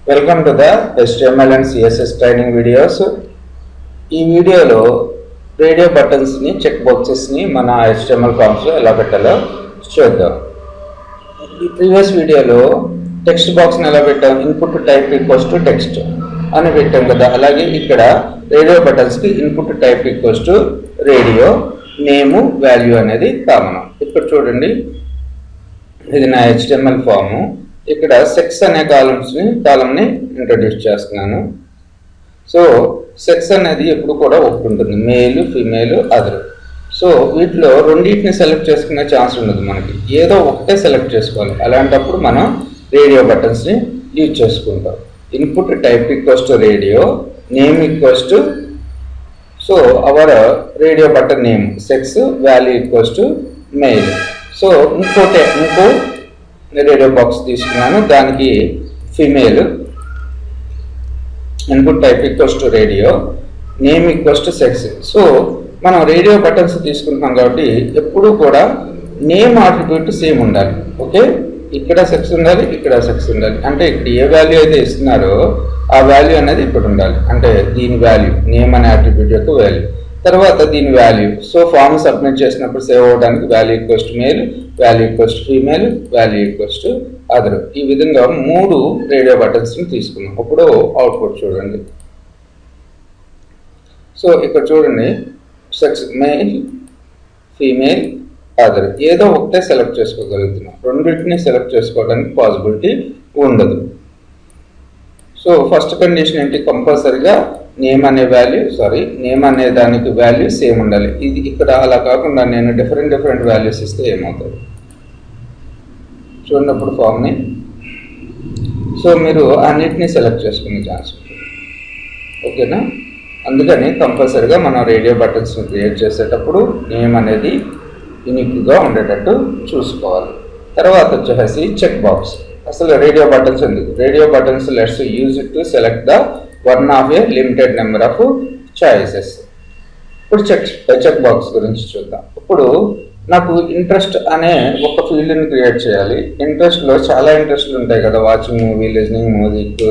Welcome to the HTML and CSS training videos. ఈ వీడియోలో radio బటన్స్ని check బాక్సెస్ని మన HTML ఫామ్స్లో ఎలా పెట్టాలో చూద్దాం. ఈ ప్రీవియస్ వీడియోలో టెక్స్ట్ బాక్స్ని ఎలా పెట్టాం, input type equals to text అని పెట్టాం కదా. అలాగే ఇక్కడ రేడియో బటన్స్కి input type equals to radio, name, value అనేది కామన్. ఇక్కడ చూడండి, ఇది నా HTML ఫాము. ఇక్కడ సెక్స్ అనే కాలంని ఇంట్రడ్యూస్ చేస్తున్నాను. సో సెక్స్ అనేది ఎప్పుడు కూడా ఒకటి ఉంటుంది, మేల్, ఫీమేల్, అదర్. సో వీటిలో రెండింటిని సెలెక్ట్ చేసుకునే ఛాన్స్ ఉండదు, మనకి ఏదో ఒకటే సెలెక్ట్ చేసుకోవాలి. అలాంటప్పుడు మనం రేడియో బటన్స్ని యూజ్ చేసుకుంటాం. Input type equals to radio, name equals to, so our radio button name sex, value equals to mail. So ఇంకో రేడియో బాక్స్ తీసుకున్నాను, దానికి female, input type equals to radio, name equals to sex. So మనం radio buttons తీసుకుంటున్నాం కాబట్టి ఎప్పుడూ కూడా name attribute same ఉండాలి. Okay, ఇక్కడ సెక్స్ ఉండాలి, ఇక్కడ సెక్స్ ఉండాలి. అంటే ఇక్కడ ఏ వాల్యూ అయితే ఇస్తున్నారో ఆ వాల్యూ అనేది ఇక్కడ ఉండాలి. అంటే దీని వాల్యూ, నేమ్ అనే ఆట్రిబ్యూట్ యొక్క వాల్యూ, తర్వాత దీని వాల్యూ. సో ఫామ్ సబ్మిట్ చేసినప్పుడు సేవ్ అవ్వడానికి value equals to male, value equals to female, value equals to other. ఈ విధంగా 3 రేడియో బటన్స్ని తీసుకున్నాం. ఇప్పుడు అవుట్పుట్ చూడండి. సో ఇక్కడ చూడండి, సెక్స్ మేల్, ఫీమేల్, అదర్ ఏదో ఒకటే సెలెక్ట్ చేసుకోగలుగుతున్నాం. రెండింటిని సెలెక్ట్ చేసుకోవడానికి పాసిబిలిటీ ఉండదు. సో ఫస్ట్ కండిషన్ ఏంటి, కంపల్సరీగా నేమ్ అనే దానికి వాల్యూ సేమ్ ఉండాలి. ఇది ఇక్కడ అలా కాకుండా నేను డిఫరెంట్ వాల్యూస్ ఇస్తే ఏమవుతుంది చూడప్పుడు ఫామ్ని. సో మీరు అన్నిటినీ సెలెక్ట్ చేసుకునే ఛాన్స్ ఉంటుంది. ఓకేనా, అందుకని కంపల్సరీగా మనం రేడియో బటన్స్ని క్రియేట్ చేసేటప్పుడు నేమ్ అనేది యూనిక్గా ఉండేటట్టు చూసుకోవాలి. తర్వాత వచ్చేసి చెక్ బాక్స్. అసలు రేడియో బటన్స్ ఎందుకు, radio buttons let's use it to select the one of a limited number of choices. ఇప్పుడు చెక్ బాక్స్ గురించి చూద్దాం. ఇప్పుడు నాకు ఇంట్రెస్ట్ అనే ఒక ఫీల్డ్ని క్రియేట్ చేయాలి. ఇంట్రెస్ట్లో చాలా ఇంట్రెస్ట్లు ఉంటాయి కదా, watching movie, listening music,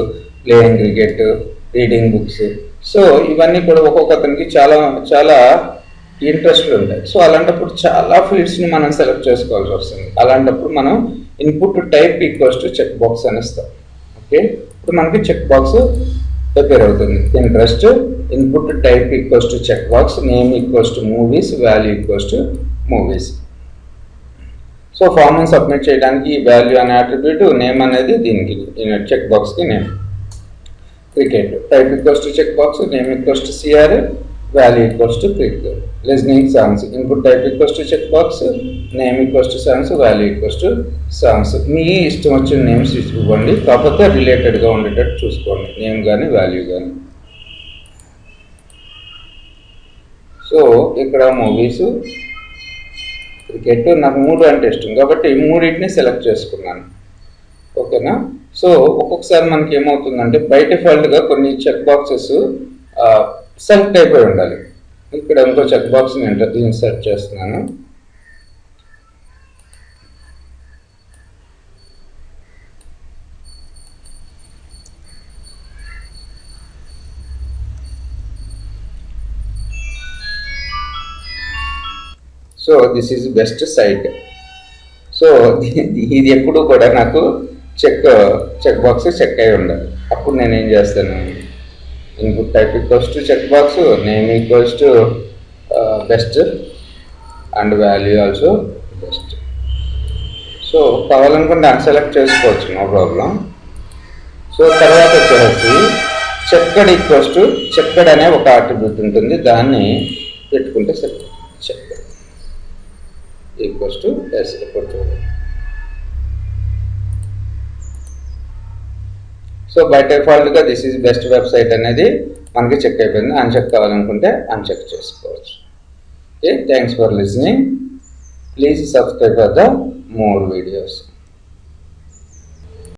playing cricket, reading books. So ఇవన్నీ కూడా ఒక్కొక్క అతనికి చాలా ఇంట్రెస్ట్లు ఉంటాయి. సో అలాంటప్పుడు చాలా ఫీల్డ్స్ని మనం సెలెక్ట్ చేసుకోవాల్సి వస్తుంది. అలాంటప్పుడు మనం input type equals to check box అని ఇస్తాం. ఓకే, ఇప్పుడు మనకి చెక్ బాక్స్ ప్రిపేర్ అవుతుంది. Interest, input type equals to check box, name equals to movies, value equals to movies. So ఫామ్ని సబ్మిట్ చేయడానికి వాల్యూ అనే అట్రిబ్యూట్, నేమ్ అనేది దీనికి చెక్ బాక్స్కి name. Cricket, type equals to check box, name equals to CR, value equals to cric. Listening songs, input type equals to check box, name equals to songs, value equals to songs. మీ ఇష్టం వచ్చిన names ఇవ్వండి, కాకపోతే రిలేటెడ్గా ఉండేటట్టు చూసుకోండి, name కానీ value కానీ. సో ఇక్కడ మూవీస్, క్రికెట్, నాకు 3 అంటే ఇష్టం కాబట్టి 3ని సెలెక్ట్ చేసుకున్నాను. ఓకేనా. సో ఒక్కొక్కసారి మనకి ఏమవుతుందంటే బై డిఫాల్ట్గా కొన్ని చెక్ బాక్సెస్ సెలెక్ట్ అయిపోయి ఉండాలి. ఇక్కడ ఇంకో చెక్ బాక్స్ని ఇన్సర్ట్ చేస్తున్నాను. So this is best site. So ఇది ఎప్పుడు కూడా నాకు చెక్ బాక్స్ చెక్ అయి ఉండాలి. అప్పుడు నేను ఏం చేస్తాను, input type equals to check box, name equals to best and value also best. So కావాలనుకుంటే అన్సెలెక్ట్ చేసుకోవచ్చు, నో ప్రాబ్లం. సో తర్వాత వచ్చేసి చెక్కడ్ ఈక్వల్స్ టు, చెక్కడ్ అనే ఒక అట్రిబ్యూట్ ఉంటుంది, దాన్ని పెట్టుకుంటే చెక్కడ్ ఈక్వల్స్ టు ఎస్. ఇప్పుడు చూడండి, సో బై డిఫాల్ట్గా దిస్ ఈజ్ బెస్ట్ వెబ్సైట్ అనేది మనకి చెక్ అయిపోయింది. అన్చెక్ కావాలనుకుంటే అన్చెక్ చేసుకోవచ్చు. Okay, thanks for listening. Please subscribe for the more videos.